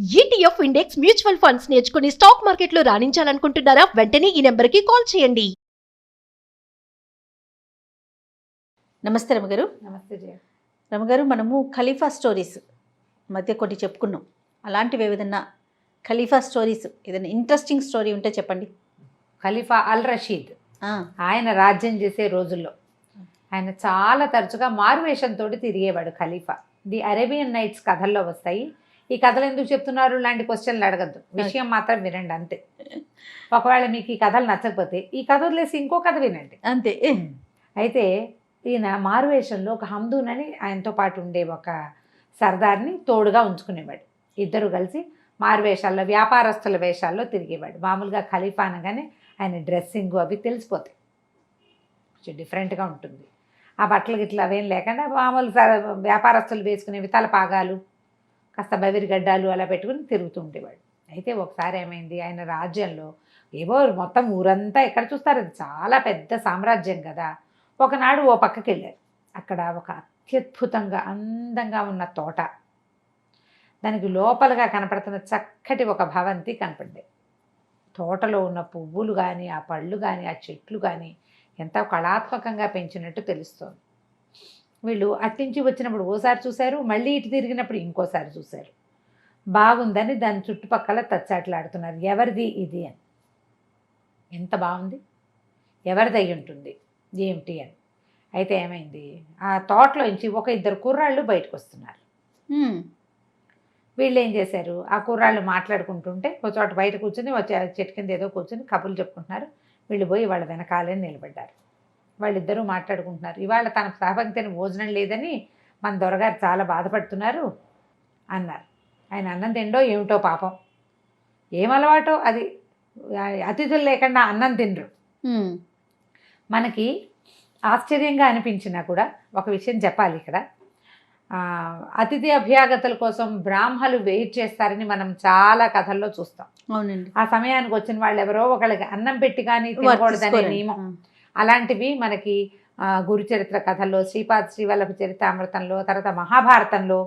ETF index mutual funds నేర్చుకుని stock మార్కెట్లో రాణించాలనుకుంటున్నారా? వెంటనే ఈ నెంబర్కి కాల్ చేయండి. నమస్తే రమగారు. నమస్తే జయ. రమగారు, మనము ఖలీఫా స్టోరీస్ మధ్య కొన్ని చెప్పుకున్నాం. అలాంటివి ఏదైనా ఖలీఫా స్టోరీస్ ఏదైనా ఇంట్రెస్టింగ్ స్టోరీ ఉంటే చెప్పండి. ఖలీఫా అల్ రషీద్ ఆయన రాజ్యం చేసే రోజుల్లో ఆయన చాలా తరచుగా మారువేషంతో తిరిగేవాడు. ఖలీఫా ది అరేబియన్ నైట్స్ కథల్లో వస్తాయి. ఈ కథలు ఎందుకు చెప్తున్నారు లాంటి క్వశ్చన్లు అడగద్దు, విషయం మాత్రం వినండి అంతే. ఒకవేళ మీకు ఈ కథలు నచ్చకపోతే ఈ కథ వదిలేసి ఇంకో కథ వినండి అంతే. అయితే ఈయన మారువేషంలో ఒక హమ్దూన్ అని ఆయనతో పాటు ఉండే ఒక సర్దార్ని తోడుగా ఉంచుకునేవాడు. ఇద్దరు కలిసి మారువేషాల్లో వ్యాపారస్తుల వేషాల్లో తిరిగేవాడు. మామూలుగా ఖలీఫా అనగానే ఆయన డ్రెస్సింగ్ అవి తెలిసిపోతాయి, కొంచెం డిఫరెంట్గా ఉంటుంది. ఆ బట్టలు గిట్ల అవేం లేకుండా మామూలు వ్యాపారస్తులు వేసుకునేవి తలపాగాలు, కాస్త బవిరిగడ్డాలు అలా పెట్టుకుని తిరుగుతూ ఉండేవాడు. అయితే ఒకసారి ఏమైంది, ఆయన రాజ్యంలో ఏవో మొత్తం ఊరంతా ఎక్కడ చూస్తారు, అది చాలా పెద్ద సామ్రాజ్యం కదా. ఒకనాడు ఓ పక్కకి వెళ్ళారు. అక్కడ ఒక అత్యద్భుతంగా అందంగా ఉన్న తోట, దానికి లోపలగా కనపడుతున్న చక్కటి ఒక భవంతి కనపడ్డాయి. తోటలో ఉన్న పువ్వులు కానీ, ఆ పళ్ళు కానీ, ఆ చెట్లు కానీ ఎంతో కళాత్మకంగా పెంచినట్టు తెలుస్తోంది. వీళ్ళు అట్టించి వచ్చినప్పుడు ఓసారి చూశారు, మళ్ళీ ఇటు తిరిగినప్పుడు ఇంకోసారి చూశారు. బాగుందని దాని చుట్టుపక్కల తచ్చాట్లాడుతున్నారు, ఎవరిది ఇది అని. ఎంత బాగుంది, ఎవరిది అయి ఉంటుంది ఏమిటి అని. అయితే ఏమైంది, ఆ తోటలోంచి ఒక ఇద్దరు కుర్రాళ్ళు బయటకు వస్తున్నారు. వీళ్ళు ఏం చేశారు, ఆ కుర్రాళ్ళు మాట్లాడుకుంటుంటే ఒక చోట బయట కూర్చొని చెట్టు కింద ఏదో కూర్చొని కబుర్లు చెప్పుకుంటున్నారు. వీళ్ళు పోయి వాళ్ళ వెనకాలే నిలబడ్డారు. వాళ్ళిద్దరూ మాట్లాడుకుంటున్నారు. ఇవాళ తన సహపంక్తిని భోజనం లేదని మన దొరగారు చాలా బాధపడుతున్నారు అన్నారు. ఆయన అన్నం తిండో ఏమిటో పాపం, ఏం అలవాటో అది, అతిథులు లేకుండా అన్నం తినరు. మనకి ఆశ్చర్యంగా అనిపించినా కూడా ఒక విషయం చెప్పాలి ఇక్కడ. అతిథి అభ్యాగతుల కోసం బ్రాహ్మలు వెయిట్ చేస్తారని మనం చాలా కథల్లో చూస్తాం. అవునండి. ఆ సమయానికి వచ్చిన వాళ్ళు ఎవరో ఒకళ్ళకి అన్నం పెట్టి కానీ తినకూడదనే నియమం. అలాంటివి మనకి గురు చరిత్ర కథల్లో, శ్రీపాద శ్రీవల్లభ చరితామృతంలో, తర్వాత మహాభారతంలో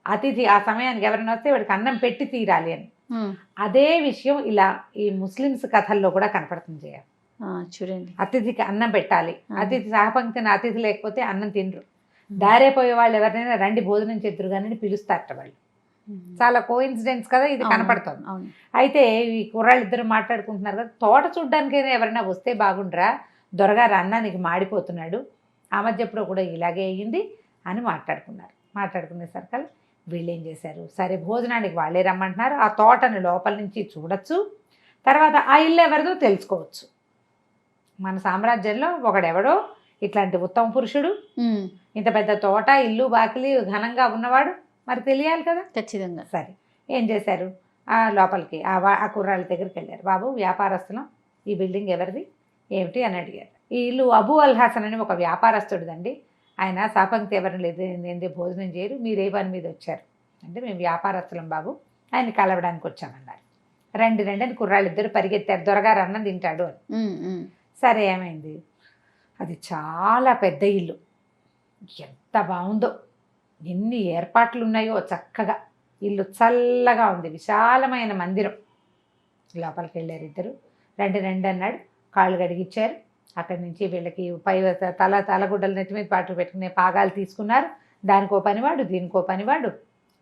అతిథి ఆ సమయానికి ఎవరైనా వస్తే వాడికి అన్నం పెట్టి తీరాలి అని. అదే విషయం ఇలా ఈ ముస్లిమ్స్ కథల్లో కూడా కనపడుతుంది. చూడండి, అతిథికి అన్నం పెట్టాలి, అతిథి సహపంక్తిని అతిథి లేకపోతే అన్నం తినరు. దారేపోయే వాళ్ళు ఎవరినైనా రండి భోజనం చేద్దరు కానీ పిలుస్తారట వాళ్ళు. చాలా కోఇన్సిడెన్స్ కదా ఇది కనపడుతుంది. అయితే ఈ కుర్రాళ్ళు ఇద్దరు మాట్లాడుకుంటున్నారు కదా, తోట చూడ్డానికైనా ఎవరైనా వస్తే బాగుండ్రా, దొరగారు అన్నానికి మాడిపోతున్నాడు, ఆ మధ్య ఎప్పుడో కూడా ఇలాగే అయ్యింది అని మాట్లాడుకున్నారు. మాట్లాడుకునేసరికి వీళ్ళు ఏం చేశారు, సరే భోజనానికి వాళ్ళే రమ్మంటున్నారు, ఆ తోటను లోపల నుంచి చూడొచ్చు, తర్వాత ఆ ఇల్లు ఎవరిదో తెలుసుకోవచ్చు. మన సామ్రాజ్యంలో ఒకడెవడో ఇట్లాంటి ఉత్తమ పురుషుడు, ఇంత పెద్ద తోట, ఇల్లు బాకిలి ఘనంగా ఉన్నవాడు, మరి తెలియాలి కదా. ఖచ్చితంగా. సరే ఏం చేశారు, ఆ లోపలికి ఆ కుర్రాళ్ళ దగ్గరికి వెళ్ళారు. బాబు వ్యాపారస్తులం, ఈ బిల్డింగ్ ఎవరిది ఏమిటి అని అడిగారు. ఈ ఇల్లు అబూ అల్ హసన్ అని ఒక వ్యాపారస్తుడిదండి, ఆయన సహపంక్తి ఎవరిని లేదు భోజనం చేయరు, మీరు ఏ పని మీద వచ్చారు అంటే మేము వ్యాపారస్తులం బాబు, ఆయన కలవడానికి వచ్చామన్నారు. రండి రండి అని కుర్రాళ్ళు ఇద్దరు పరిగెత్తారు, దొరగారు అన్నం తింటాడు అని. సరే ఏమైంది, అది చాలా పెద్ద ఇల్లు, ఎంత బాగుందో, ఎన్ని ఏర్పాట్లు ఉన్నాయో చక్కగా, ఇల్లు చల్లగా ఉంది, విశాలమైన మందిరం. లోపలికి వెళ్ళారు ఇద్దరు. రండి రండి అన్నాడు, కాళ్ళు గడిగిచ్చారు. అక్కడి నుంచి వీళ్ళకి పై తలగుడ్డలు నెత్తి మీద పాటు పెట్టుకునే పాగాలు తీసుకున్నారు. దానికో పనివాడు దీనికో పనివాడు,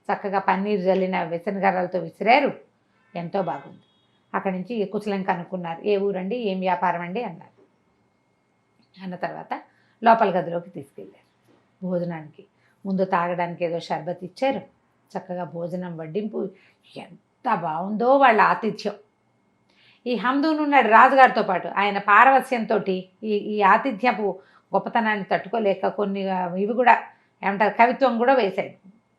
చక్కగా పన్నీరు జల్లిన విసనగర్రలతో విసిరారు. ఎంతో బాగుంది. అక్కడి నుంచి కుశలం కనుక్కున్నారు, ఏ ఊరండి ఏం వ్యాపారం అండి అన్నారు. అన్న తర్వాత లోపల గదిలోకి తీసుకెళ్ళారు. భోజనానికి ముందు తాగడానికి ఏదో షర్బత్ ఇచ్చారు. చక్కగా భోజనం వడ్డింపు, ఎంత బాగుందో వాళ్ళ ఆతిథ్యం. ఈ హమ్దూన్ ఉన్నాడు రాజుగారితో పాటు, ఆయన పారవస్యంతో ఈ ఆతిథ్యపు గొప్పతనాన్ని తట్టుకోలేక కొన్ని ఇవి కూడా ఏమంటారు కవిత్వం కూడా వేశాడు,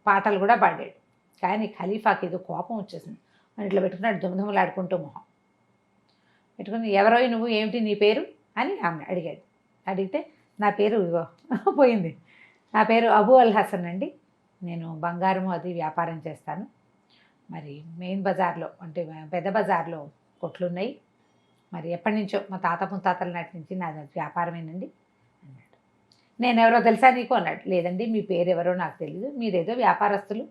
పాటలు కూడా పాడాడు. కానీ ఖలీఫాకి ఏదో కోపం వచ్చేసింది. అని ఇట్లా పెట్టుకున్నాడు దుమదుమలాడుకుంటూ మొహం పెట్టుకుని, ఎవరో నువ్వు ఏమిటి నీ పేరు అని ఆమె అడిగాడు. అడిగితే నా పేరు పోయింది, నా పేరు అబూ అల్ హసన్ అండి, నేను బంగారము అది వ్యాపారం చేస్తాను, మరి మెయిన్ బజార్లో అంటే పెద్ద బజార్లో కొట్లున్నాయి, మరి ఎప్పటి నుంచో మా తాత ముత్తాతల నాటి నుంచి నాది వ్యాపారమేనండి అన్నాడు. నేను ఎవరో తెలుసా నీకు అన్నాడు. లేదండి మీ పేరు ఎవరో నాకు తెలియదు, మీరేదో వ్యాపారస్తులు,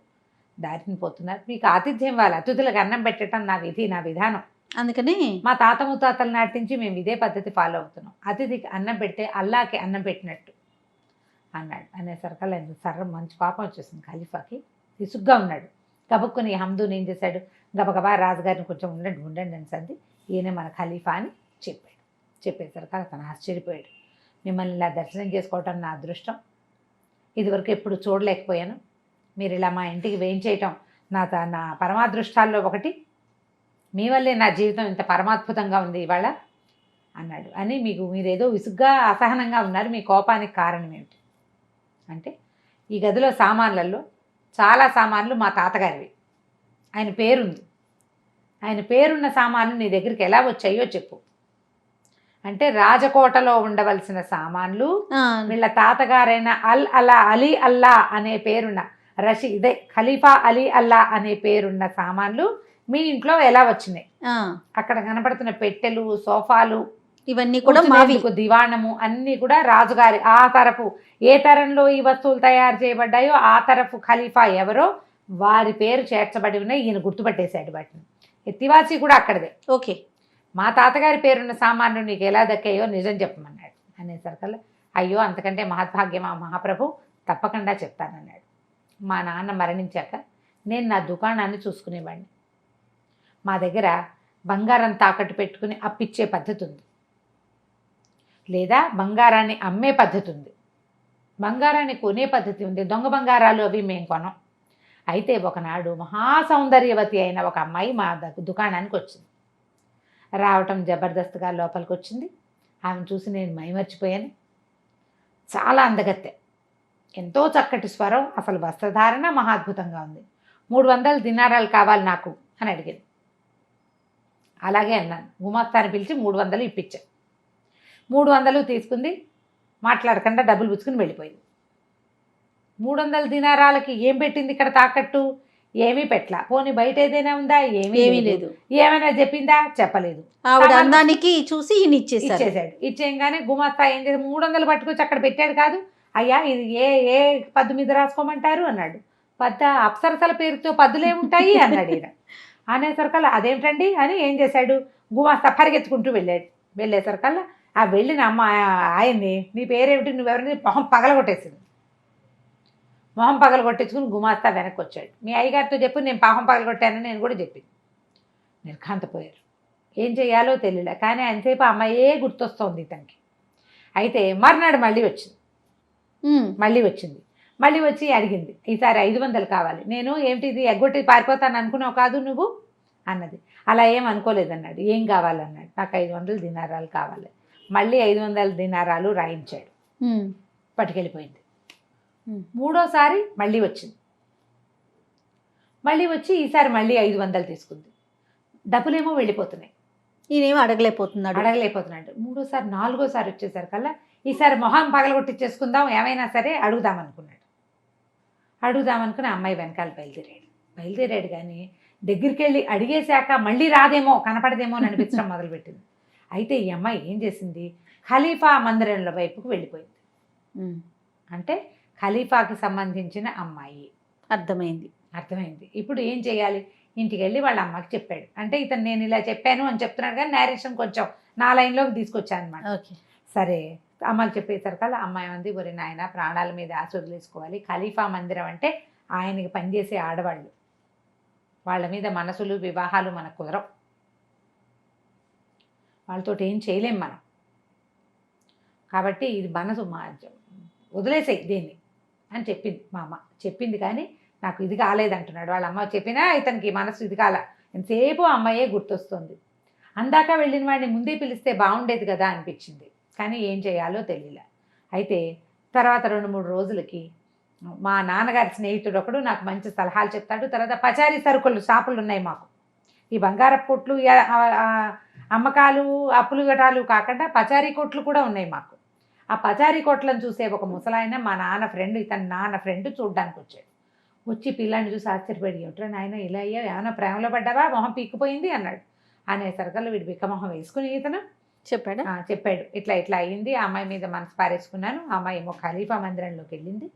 దారిని పోతున్నారు, మీకు ఆతిథ్యం ఇవ్వాలి, అతిథులకు అన్నం పెట్టడం నా విధి, నా విధానం. అందుకని మా తాత ముత్తాతల నాటి నుంచి మేము ఇదే పద్ధతి ఫాలో అవుతున్నాం. అతిథికి అన్నం పెడితే అల్లాకి అన్నం పెట్టినట్టు అన్నాడు. అనేసరికల్లా సర్ర మంచి పాపం వచ్చేసింది ఖలీఫాకి. విసుగ్గా ఉన్నాడు. గబుక్కుని హమ్దూని ఏం చేశాడు, గబగబా రాజుగారిని కొంచెం ఉండండి అని సంది, ఈయన మన ఖలీఫా అని చెప్పాడు. చెప్పేసరికి అతను ఆశ్చర్యపోయాడు. మిమ్మల్ని ఇలా దర్శనం చేసుకోవటం నా అదృష్టం, ఇదివరకు ఎప్పుడు చూడలేకపోయాను, మీరు ఇలా మా ఇంటికి వేయించేయటం నా పరమాదృష్టాల్లో ఒకటి, మీ వల్లే నా జీవితం ఇంత పరమాద్భుతంగా ఉంది ఇవాళ అన్నాడు. అని మీరేదో విసుగ్గా అసహనంగా ఉన్నారు, మీ కోపానికి కారణం ఏమిటి అంటే, ఈ గదిలో సామాన్లలో చాలా సామాన్లు మా తాతగారివి, ఆయన పేరుంది, ఆయన పేరున్న సామాన్లు నీ దగ్గరికి ఎలా వచ్చాయో చెప్పు అంటే, రాజకోటలో ఉండవలసిన సామాన్లు వీళ్ళ తాతగారైన అలీ అల్లా అనే పేరున్న ఇదే ఖలీఫా అలీ అల్లా అనే పేరున్న సామాన్లు మీ ఇంట్లో ఎలా వచ్చినాయి, అక్కడ కనపడుతున్న పెట్టెలు, సోఫాలు, ఇవన్నీ కూడా మావి, దివాణము అన్నీ కూడా రాజుగారి. ఆ తరపు ఏ తరంలో ఈ వస్తువులు తయారు చేయబడ్డాయో ఆ తరపు ఖలీఫా ఎవరో వారి పేరు చేర్చబడి ఉన్నాయి. ఈయన గుర్తుపట్టేశాడు వాటిని. ఎత్తివాసి కూడా అక్కడదే. ఓకే, మా తాతగారి పేరున్న సామాన్లు నీకు ఎలా దక్కాయో నిజం చెప్పమన్నాడు. అనేసరికల్లా అయ్యో అంతకంటే మహద్భాగ్యమా మహాప్రభు, తప్పకుండా చెప్తానన్నాడు. మా నాన్న మరణించాక నేను నా దుకాణాన్ని చూసుకునేవాడిని. మా దగ్గర బంగారం తాకట్టు పెట్టుకుని అప్పిచ్చే పద్ధతి ఉంది, లేదా బంగారాన్ని అమ్మే పద్ధతి ఉంది, బంగారాన్ని కొనే పద్ధతి ఉంది. దొంగ బంగారాలు అవి మేము కొనం. అయితే ఒకనాడు మహాసౌందర్యవతి అయిన ఒక అమ్మాయి మా దుకాణానికి వచ్చింది. రావటం జబర్దస్త్గా లోపలికి వచ్చింది. ఆమెను చూసి నేను మైమర్చిపోయాను. చాలా అందగత్తె, ఎంతో చక్కటి స్వరం, అసలు వస్త్రధారణ మహాద్భుతంగా ఉంది. 300 దినారాలు కావాలి నాకు అని అడిగింది. అలాగే అన్నాను. గుమాస్తాని పిలిచి 300 ఇప్పించాను. 300 తీసుకుంది, మాట్లాడకుండా డబ్బులు పుచ్చుకుని వెళ్ళిపోయింది. 300 దినారాలకి ఏం పెట్టింది ఇక్కడ తాకట్టు? ఏమీ పెట్టలా. పోనీ బయట ఏదైనా ఉందా? ఏమీ లేదు. ఏమైనా చెప్పిందా? చెప్పలేదు. ఆవిడ అందానికి చూసి ఈయన ఇచ్చేసాడు. ఇచ్చేయంగానే గుమాస్తా ఏం చేసి 300 పట్టుకొచ్చి అక్కడ పెట్టాడు. కాదు అయ్యా, ఇది ఏ పద్దు మీద రాసుకోమంటారు అన్నాడు. అప్సరసల పేరుతో పద్దులేముంటాయి అన్నాడు ఈయన. అనేసరికల్లా అదేమిటండి అని ఏం చేశాడు, గుమాస్తా పరిగెత్తుకుంటూ వెళ్ళేసరికల్లా ఆ వెళ్ళిన అమ్మ ఆయన్ని, నీ పేరేమిటి, నువ్వెవరిని, మొహం పగలగొట్టేసింది. మొహం పగలగొట్టేసుకుని గుమాస్తా వెనక్కి వచ్చాడు. మీ అయ్యగారితో చెప్పు నేను మొహం పగలగొట్టానని నేను కూడా చెప్పింది. నిర్ఘాంతపోయారు. ఏం చేయాలో తెలియలే. కానీ అంతసేపు అమ్మాయే గుర్తొస్తోంది ఇతనికి. అయితే మర్నాడు మళ్ళీ వచ్చింది. మళ్ళీ వచ్చి అడిగింది, ఈసారి 500 కావాలి. నేను ఏమిటి ఇది ఎగ్గొట్టి పారిపోతాను అనుకున్నావు కాదు నువ్వు అన్నది. అలా ఏం అనుకోలేదన్నాడు. ఏం కావాలన్నాడు. నాకు 500 దినారాలు కావాలి. మళ్ళీ 500 దినారాలు రాయించాడు. పట్టుకెళ్ళిపోయింది. మూడోసారి మళ్ళీ వచ్చింది. మళ్ళీ వచ్చి ఈసారి మళ్ళీ 500 తీసుకుంది. డబ్బులేమో వెళ్ళిపోతున్నాయి. ఈయనేమో అడగలేకపోతున్నాడు. మూడోసారి, నాలుగోసారి వచ్చేసరికల్లా ఈసారి మొహం పగలగొట్టిచ్చేసుకుందాం, ఏమైనా సరే అడుగుదామనుకున్నాడు. అడుగుదామనుకుని అమ్మాయి వెనకాల బయలుదేరాడు. కానీ దగ్గరికి వెళ్ళి అడిగేశాక మళ్ళీ రాదేమో, కనపడదేమో అని అనిపించడం మొదలుపెట్టింది. అయితే ఈ అమ్మాయి ఏం చేసింది, ఖలీఫా మందిరంల వైపుకు వెళ్ళిపోయింది. అంటే ఖలీఫాకి సంబంధించిన అమ్మాయి. అర్థమైంది. ఇప్పుడు ఏం చేయాలి, ఇంటికి వెళ్ళి వాళ్ళ అమ్మకి చెప్పాడు. అంటే ఇతను నేను ఇలా చెప్పాను అని చెప్తున్నాడు, కానీ నేరేషన్ కొంచెం నా లైన్లోకి తీసుకొచ్చాను అనమాట. సరే అమ్మకి చెప్పేసరికల్లా అమ్మాయి ఉంది, ఒరి నాయన ప్రాణాల మీద ఆశ వదిలేసుకోవాలి. ఖలీఫా మందిరం అంటే ఆయనకి పనిచేసే ఆడవాళ్ళు, వాళ్ళ మీద మనసులు వివాహాలు మనకు కుదరవు, వాళ్ళతో ఏం చేయలేం మనం. కాబట్టి ఇది మనసు వదిలేసేయి దీన్ని అని చెప్పింది మా అమ్మ. చెప్పింది కానీ నాకు ఇది కాలేదంటున్నాడు. వాళ్ళ అమ్మ చెప్పినా ఇతనికి మనసు ఇది కాల. ఎంతసేపు అమ్మాయే గుర్తొస్తుంది. అందాక వెళ్ళిన వాడిని ముందే పిలిస్తే బాగుండేది కదా అనిపించింది. కానీ ఏం చేయాలో తెలియలే. అయితే తర్వాత 2-3 రోజులకి మా నాన్నగారి స్నేహితుడు ఒకడు నాకు మంచి సలహాలు చెప్తాడు. తర్వాత పచారీ సరుకులు షాపులు ఉన్నాయి మాకు. ఈ బంగారపు కొట్లు, అమ్మకాలు, అప్పులు గటాలు కాకుండా పచారీ కొట్లు కూడా ఉన్నాయి మాకు. ఆ పచారీ కొట్లను చూసే ఒక ముసలాయన మా నాన్న ఫ్రెండ్, ఇతని నాన్న ఫ్రెండ్ చూడ్డానికి వచ్చాడు. వచ్చి పిల్లాన్ని చూసి ఆశ్చర్యపడి, ఏమిట్రా నాయన ఇలా అయ్యా, ఏమైనా ప్రేమలో పడ్డావా, మొహం పీక్కుపోయింది అన్నాడు. అనేసరికల్లా వీడు బిక్కమొహం వేసుకుని ఇతను చెప్పాడు, ఇట్లా అయ్యింది, ఆ అమ్మాయి మీద మనసు పారేసుకున్నాను. ఆ అమ్మాయి ఏమో ఖలీఫా మందిరంలోకి వెళ్ళింది,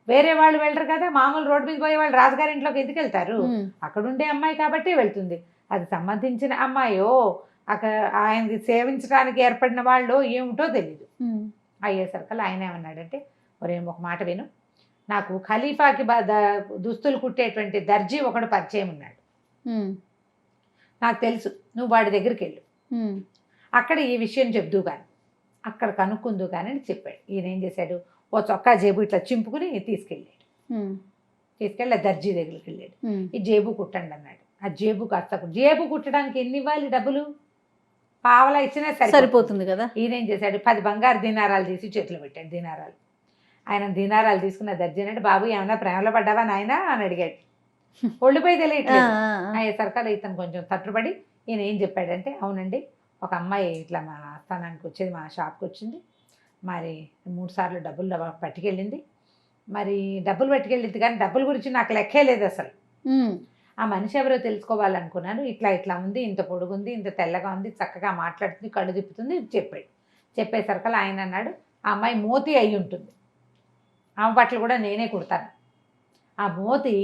వేరే వాళ్ళు వెళ్ళరు కదా, మామూలు రోడ్డు మీద పోయే వాళ్ళు రాజుగారి ఇంట్లోకి ఎందుకు వెళ్తారు? అక్కడ ఉండే అమ్మాయి కాబట్టి వెళ్తుంది. అది సంబంధించిన అమ్మాయో అక్కడ ఆయనకి సేవించడానికి ఏర్పడిన వాళ్ళు ఏమిటో తెలీదు. అయ్యేసరికి ఆయన ఏమన్నాడంటే, ఒరే ఒక మాట విను, నాకు ఖలీఫాకి దుస్తులు కుట్టేటువంటి దర్జీ ఒకడు పరిచయం ఉన్నాడు, నాకు తెలుసు, నువ్వు వాడి దగ్గరికి వెళ్ళు, అక్కడ ఈ విషయం చెప్దు కానీ, అక్కడ కనుక్కుందు కానీ అని చెప్పాడు. ఈయన ఏం చేశాడు, ఓ చొక్కా జేబు ఇట్లా చింపుకుని తీసుకెళ్ళాడు. తీసుకెళ్ళి దర్జీ దగ్గరికి వెళ్ళాడు. ఈ జేబు కుట్టండి అన్నాడు. ఆ జేబు కాస్త జేబు కుట్టడానికి ఎన్ని ఇవ్వాలి డబ్బులు? పావలా ఇచ్చినా సరిపోతుంది కదా. ఈయన ఏం చేశాడు, 10 బంగారు దీనారాలు తీసి చేతిలో పెట్టాడు. దీనారాలు ఆయన దీనారాలు తీసుకున్న దర్జీ అంటే, బాబు ఏమన్నా ప్రేమలో పడ్డావా నాయన అని అడిగాడు. ఒళ్ళిపోయి తెలియట్లేదు. అయ్యేసరికల్లా ఇతను కొంచెం తట్టుబడి ఈయన ఏం చెప్పాడంటే, అవునండి ఒక అమ్మాయి ఇట్లా మా ఆస్థానానికి వచ్చేది, మా షాప్కి వచ్చింది, మరి 3 సార్లు డబ్బులు పట్టుకెళ్ళింది, మరి డబ్బులు పట్టుకెళ్ళింది కానీ డబ్బుల గురించి నాకు లెక్కే లేదు అసలు. ఆ మనిషి ఎవరో తెలుసుకోవాలనుకున్నాను, ఇట్లా ఇట్లా ఉంది, ఇంత పొడుగుంది, ఇంత తెల్లగా ఉంది, చక్కగా మాట్లాడుతుంది, కళ్ళు తిప్పుతుంది చెప్పాడు. చెప్పేసరికల్లా ఆయన అన్నాడు, ఆ అమ్మాయి మోతి అయి ఉంటుంది, ఆమె బట్టలు కూడా నేనే కుడతాను. ఆ మోతి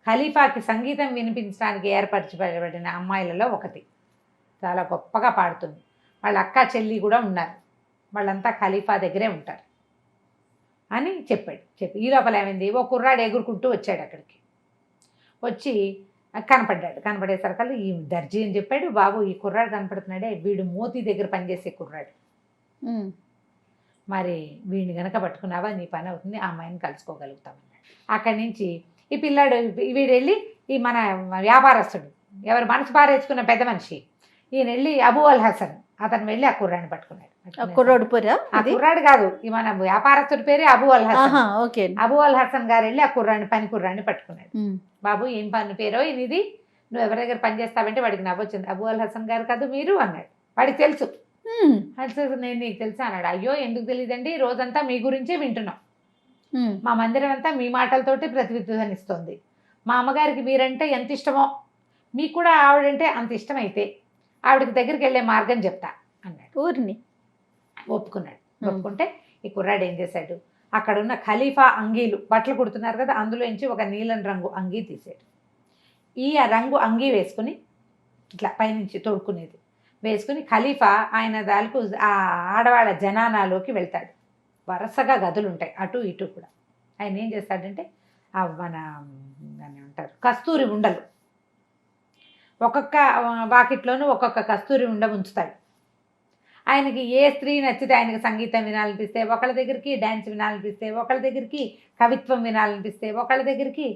ఖలీఫాకి సంగీతం వినిపించడానికి ఏర్పరచబడిన అమ్మాయిలలో ఒకటి, చాలా గొప్పగా పాడుతుంది, వాళ్ళ అక్క చెల్లి కూడా ఉన్నారు, వాళ్ళంతా ఖలీఫా దగ్గరే ఉంటారు అని చెప్పాడు. చెప్పి ఈ లోపల ఏమైంది, ఓ కుర్రాడు ఎగురుకుంటూ వచ్చాడు. అక్కడికి వచ్చి కనపడ్డాడు. కనపడేసరికల్లా ఈ దర్జీ అని చెప్పాడు, బాబు ఈ కుర్రాడు కనపడుతున్నాడే, వీడు మోతి దగ్గర పనిచేసే కుర్రాడు, మరి వీడిని గనక పట్టుకున్నావా నీ పని అవుతుంది, ఆ అమ్మాయిని కలుసుకోగలుగుతామన్నాడు. అక్కడి నుంచి ఈ పిల్లాడు వీడు వెళ్ళి, ఈ మన వ్యాపారస్తుడు ఎవరు మనసు పారేసుకున్న పెద్ద మనిషి ఈయన వెళ్ళి అబూ అల్ హసన్, అతను వెళ్ళి ఆ కుర్రాడిని పట్టుకున్నాడు. కుర్రాడు పేరా? ఆ కుర్రాడు కాదు, ఈ మన వ్యాపారస్తుడి పేరే అబూ అల్ హసన్. అబూ అల్ హసన్ గారు వెళ్ళి ఆ కుర్రాడిని, పని కుర్రాడిని పట్టుకున్నాడు. బాబు ఏం పని పేరో ఇది, నువ్వు ఎవరి దగ్గర పని చేస్తావంటే వాడికి నవ్వొచ్చింది. అబూ అల్ హసన్ గారు కాదు మీరు అన్నాడు. వాడికి తెలుసు. నేను నీకు తెలుసా అన్నాడు. అయ్యో ఎందుకు తెలియదండి, రోజంతా మీ గురించే వింటున్నాం, మా మందిరం అంతా మీ మాటలతోటి ప్రతిధ్వనిస్తోంది, మా అమ్మగారికి మీరంటే ఎంత ఇష్టమో, మీకు కూడా ఆవిడంటే అంత ఇష్టమైతే ఆవిడకి దగ్గరికి వెళ్ళే మార్గం చెప్తా అన్నాడు. ఊరిని ఒప్పుకున్నాడు. ఒప్పుకుంటే ఈ కుర్రాడు ఏం చేశాడు, అక్కడ ఉన్న ఖలీఫా అంగీలు బట్టలు కుడుతున్నారు కదా, అందులోంచి ఒక నీలం రంగు అంగీ తీసాడు. ఈ రంగు అంగీ వేసుకుని ఇట్లా పైనుంచి తోడుకునేది వేసుకుని ఖలీఫా ఆయన దానికి ఆ ఆడవాళ్ళ జనానాలోకి వెళ్తాడు. వరుసగా గదులు ఉంటాయి అటు ఇటు కూడా. ఆయన ఏం చేస్తాడంటే మన దాన్ని అంటారు కస్తూరి ఉండలు, ఒక్కొక్క వాకిట్లోనూ ఒక్కొక్క కస్తూరి ఉండ ఉంచుతాడు. ఆయనకి ఏ స్త్రీ నచ్చితే, ఆయనకి సంగీతం వినాలనిపిస్తే ఒకళ్ళ దగ్గరికి, డ్యాన్స్ వినాలనిపిస్తే ఒకళ్ళ దగ్గరికి, కవిత్వం వినాలనిపిస్తే ఒకళ్ళ దగ్గరికి,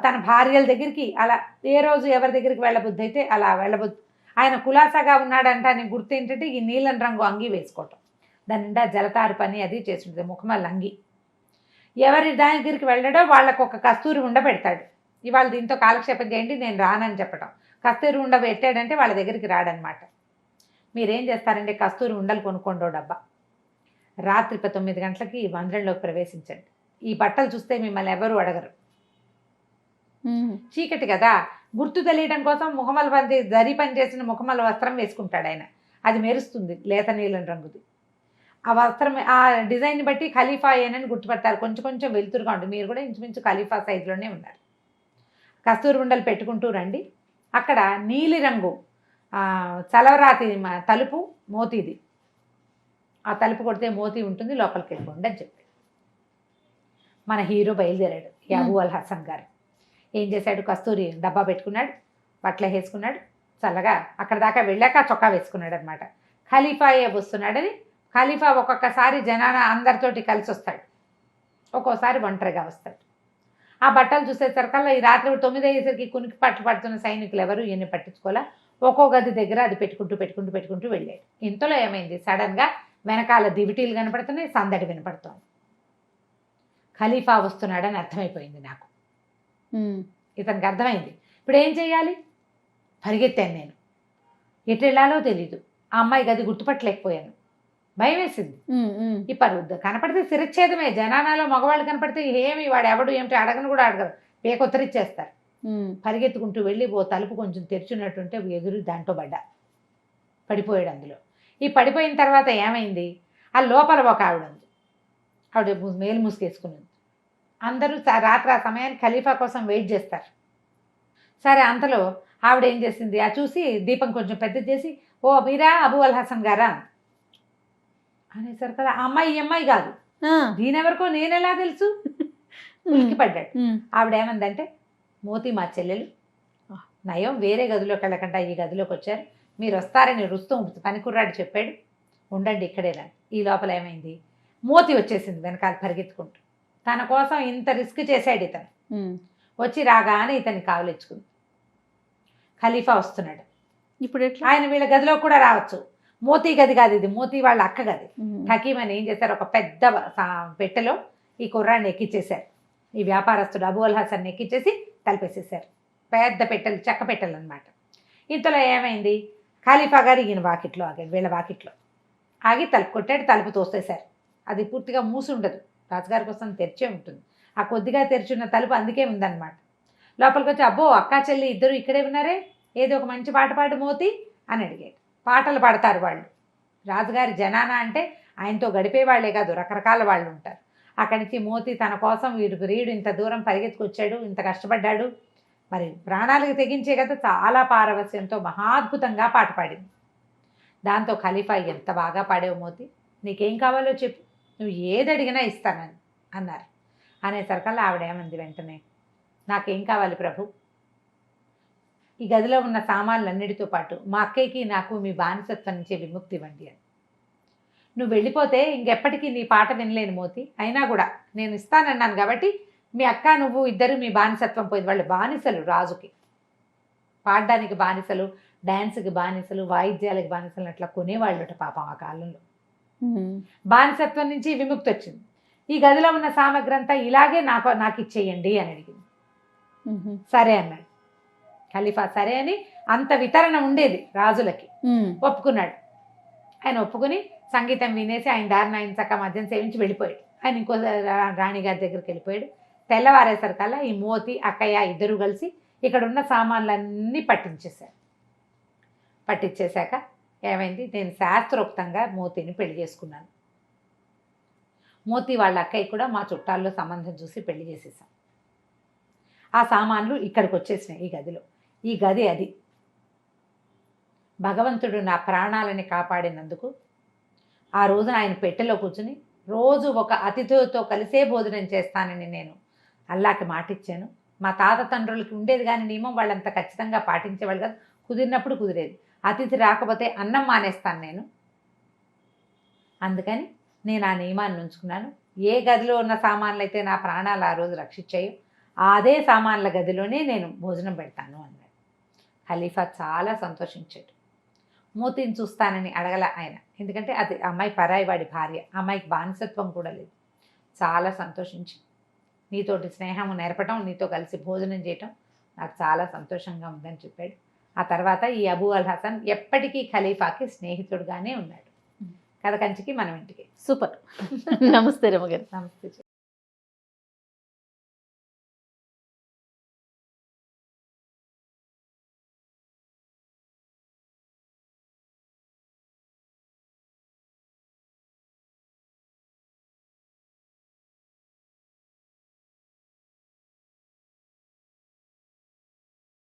తన భార్యల దగ్గరికి, అలా ఏ రోజు ఎవరి దగ్గరికి వెళ్ళబుద్ధి అయితే అలా వెళ్ళబుద్ధి. ఆయన కులాసాగా ఉన్నాడంటే ఆయన గుర్తు ఏంటంటే ఈ నీలం రంగు అంగి వేసుకోవటం, దాని నిండా జలతారు పని అది చేస్తుంటుంది, ముఖమల్ అంగి. ఎవరి దాని దగ్గరికి వెళ్ళడో వాళ్ళకు ఒక కస్తూరి ఉండ పెడతాడు. ఇవాళ దీంతో కాలక్షేపం చేయండి నేను రానని చెప్పటం. కస్తూరి ఉండ పెట్టాడంటే వాళ్ళ దగ్గరికి రాడనమాట. మీరేం చేస్తారంటే కస్తూరి ఉండలు కొనుక్కోండో డబ్బా, రాత్రి 9 గంటలకి మందిరంలోకి ప్రవేశించండి. ఈ బట్టలు చూస్తే మిమ్మల్ని ఎవరు అడగరు, చీకటి కదా, గుర్తు తెలియడం కోసం ముఖమల పని జరి పని చేసిన ముఖమల వస్త్రం వేసుకుంటాడు ఆయన. అది మెరుస్తుంది, లేత నీలం రంగుది. ఆ వస్త్రం ఆ డిజైన్ బట్టి ఖలీఫా ఏనని గుర్తుపడతారు. కొంచెం కొంచెం వెలుతురుగా ఉంటుంది. మీరు కూడా ఇంచుమించు ఖలీఫా సైజులోనే ఉన్నారు. కస్తూరి ఉండలు పెట్టుకుంటూ రండి. అక్కడ నీలిరంగు చలవరాతి తలుపు మోతీది, ఆ తలుపు కొడితే మోతీ ఉంటుంది, లోపలికి వెళ్ళిపోండి అని చెప్పాడు. మన హీరో బయలుదేరాడు, అబూ అల్ హసన్ గారు. ఏం చేశాడు, కస్తూరి డబ్బా పెట్టుకున్నాడు, బట్టలు వేసుకున్నాడు, చల్లగా అక్కడ దాకా వెళ్ళాక చొక్కా వేసుకున్నాడు అనమాట. ఖలీఫాయే వస్తున్నాడని. ఖలీఫా ఒక్కొక్కసారి జనాన అందరితోటి కలిసి వస్తాడు, ఒక్కోసారి ఒంటరిగా వస్తాడు. ఆ బట్టలు చూసేసరికల్లా ఈ రాత్రి 9 అయ్యేసరికి కునికి పడుతున్న సైనికులు ఎవరు ఈయన్ని పట్టించుకోలే. ఒక్కో గది దగ్గర అది పెట్టుకుంటూ వెళ్ళాడు. ఇంతలో ఏమైంది, సడన్గా వెనకాల దివిటీలు కనపడుతున్నాయి, సందడి వినపడుతోంది. ఖలీఫా వస్తున్నాడని అర్థమైపోయింది నాకు. ఇతనికి అర్థమైంది. ఇప్పుడు ఏం చేయాలి, పరిగెత్తాను నేను, ఎటు వెళ్ళాలో తెలీదు. ఆ అమ్మాయి గది గుర్తుపట్టలేకపోయాను, భయం వేసింది. ఈ పరుద్దు కనపడితే శిరచ్ఛేదమే. జనానాలో మగవాళ్ళు కనపడితే ఏమి వాడు ఎవడు ఏమిటి అడగను కూడా అడగరు, పేకొత్తరిచ్చేస్తారు. పరిగెత్తుకుంటూ వెళ్ళి ఓ తలుపు కొంచెం తెరుచున్నట్టుంటే ఎదురు దాంట్లో పడిపోయాడు అందులో. ఈ పడిపోయిన తర్వాత ఏమైంది, ఆ లోపల ఒక ఆవిడ ఉంది, ఆవిడ మేలు మూసుకేసుకుని ఉంది. అందరూ రాత్రి ఆ సమయానికి ఖలీఫా కోసం వెయిట్ చేస్తారు. సరే అంతలో ఆవిడ ఏం చేసింది, ఆ చూసి దీపం కొంచెం పెద్ద చేసి, ఓ మీరా అబూ అల్ హసన్ గారా అనేసరికి కదా, ఆ అమ్మాయి ఈ అమ్మాయి కాదు, దీనెవరికో నేనెలా తెలుసు, ఉలికి పడ్డాడు. ఆవిడ ఏమందంటే, మోతి మా చెల్లెలు, నయం వేరే గదిలోకి వెళ్ళకుండా ఈ గదిలోకి వచ్చారు, మీరు వస్తారని రుస్తుం పనికుర్రాడు చెప్పాడు, ఉండండి ఇక్కడేనా. ఈ లోపల ఏమైంది, మోతి వచ్చేసింది వెనకాల పరిగెత్తుకుంటూ. తన కోసం ఇంత రిస్క్ చేశాడు ఇతను. వచ్చి రాగానే ఇతన్ని కావలించుకుంది. ఖలీఫా వస్తున్నాడు. ఇప్పుడు ఎట్లా? ఆయన వీళ్ళ గదిలో కూడా రావచ్చు. మోతీ గది కాదు ఇది, మోతీ వాళ్ళ అక్క గది. హకీం అని ఏం చేశారు, ఒక పెద్ద పెట్టెలో ఈ కుర్రాన్ని ఎక్కిచ్చేశారు. ఈ వ్యాపారస్తుడు అబూ అల్ హసన్ ఎక్కిచ్చేసి తలిపేసేసారు. పెద్ద పెట్టెలు, చెక్క పెట్టెలు అనమాట. ఇంతలో ఏమైంది, ఖలీఫా గారు ఈయన వాకిట్లో ఆగాడు, వీళ్ళ వాకిట్లో ఆగి తలుపు కొట్టాడు. తలుపు తోసేశారు. అది పూర్తిగా మూసి ఉండదు, రాజుగారి కోసం తెరిచే ఉంటుంది. ఆ కొద్దిగా తెరిచున్న తలుపు అందుకే ఉందన్నమాట. లోపలికి వచ్చి, అబ్బో అక్కా చెల్లి ఇద్దరు ఇక్కడే ఉన్నారే, ఏదో ఒక మంచి పాట పాడు మోతి అని అడిగాడు. పాటలు పాడతారు వాళ్ళు. రాజుగారి జనానా అంటే ఆయనతో గడిపే వాళ్ళే కాదు, రకరకాల వాళ్ళు ఉంటారు. అక్కడి నుంచి మోతి తన కోసం వీడు ఇంత దూరం పరిగెత్తుకొచ్చాడు, ఇంత కష్టపడ్డాడు, మరి ప్రాణాలకు తెగించే కదా, చాలా పారవస్యంతో మహాద్భుతంగా పాట పాడింది. దాంతో ఖలీఫా, ఎంత బాగా పాడావు మోతి, నీకేం కావాలో చెప్పు, నువ్వు ఏది అడిగినా ఇస్తానని అన్నారు. అనేసరికల్లా ఆవిడేమంది వెంటనే, నాకేం కావాలి ప్రభు, ఈ గదిలో ఉన్న సామాన్లన్నిటితో పాటు మా అక్కయ్యకి నాకు మీ బానిసత్వం నుంచి విముక్తి ఇవ్వండి అని. నువ్వు వెళ్ళిపోతే ఇంకెప్పటికీ నీ పాట వినలేను మోతి, అయినా కూడా నేను ఇస్తానన్నాను కాబట్టి మీ అక్క నువ్వు ఇద్దరు మీ బానిసత్వం పోయింది. వాళ్ళు బానిసలు, రాజుకి పాడడానికి బానిసలు, డ్యాన్స్కి బానిసలు, వాయిద్యాలకి బానిసలు అట్లా కొనేవాళ్ళట పాపం ఆ కాలంలో. బానిసత్వం నుంచి విముక్తి వచ్చింది. ఈ గదిలో ఉన్న సామగ్రి అంతా ఇలాగే నాకు ఇచ్చేయండి అని అడిగింది. సరే అన్నాడు ఖలీఫా. సరే అని అంత వితరణ ఉండేది రాజులకి. ఒప్పుకున్నాడు. ఆయన ఒప్పుకుని సంగీతం వినేసి ఆయన దారిని ఆయన చక్క మద్యం సేవించి వెళ్ళిపోయాడు. ఆయన ఇంకో రాణిగారి దగ్గరికి వెళ్ళిపోయాడు. తెల్లవారేసరికల్లా ఈ మోతి అక్కయ్య ఇద్దరు కలిసి ఇక్కడ ఉన్న సామాన్లన్నీ పట్టించేశారు. పట్టించేశాక ఏమైంది, నేను శాస్త్రోక్తంగా మోతిని పెళ్లి చేసుకున్నాను. మోతి వాళ్ళ అక్కయ్య కూడా మా చుట్టాల్లో సంబంధం చూసి పెళ్లి చేసేసాం. ఆ సామాన్లు ఇక్కడికి వచ్చేసినాయి ఈ గదిలో. ఈ గది అది. భగవంతుడు నా ప్రాణాలని కాపాడినందుకు ఆ రోజున ఆయన పెట్టెలో కూర్చుని రోజు ఒక అతిథితో కలిసే భోజనం చేస్తానని నేను అల్లాకి మాటిచ్చాను. మా తాత తండ్రులకి ఉండేది కానీ నియమం, వాళ్ళంత ఖచ్చితంగా పాటించేవాళ్ళు కాదు, కుదిరినప్పుడు కుదిరేది. అతిథి రాకపోతే అన్నం మానేస్తాను నేను. అందుకని నేను ఆ నియమాన్ని ఉంచుకున్నాను. ఏ గదిలో ఉన్న సామాన్లు అయితే నా ప్రాణాలు ఆ రోజు రక్షించాయో అదే సామాన్ల గదిలోనే నేను భోజనం పెడతాను అన్నాడు. ఖలీఫా చాలా సంతోషించాడు. మోతిని చూస్తానని అడగల ఆయన, ఎందుకంటే అది అమ్మాయి పరాయివాడి భార్య, అమ్మాయికి బానిసత్వం కూడా లేదు. చాలా సంతోషించి, నీతోటి స్నేహము నేర్పటం, నీతో కలిసి భోజనం చేయటం నాకు చాలా సంతోషంగా ఉందని చెప్పాడు. ఆ తర్వాత ఈ అబూ అల్ హసన్ ఎప్పటికీ ఖలీఫాకి స్నేహితుడుగానే ఉన్నాడు. కథ కంచికి మనం ఇంటికి. సూపర్. నమస్తే రమగారు. నమస్తే.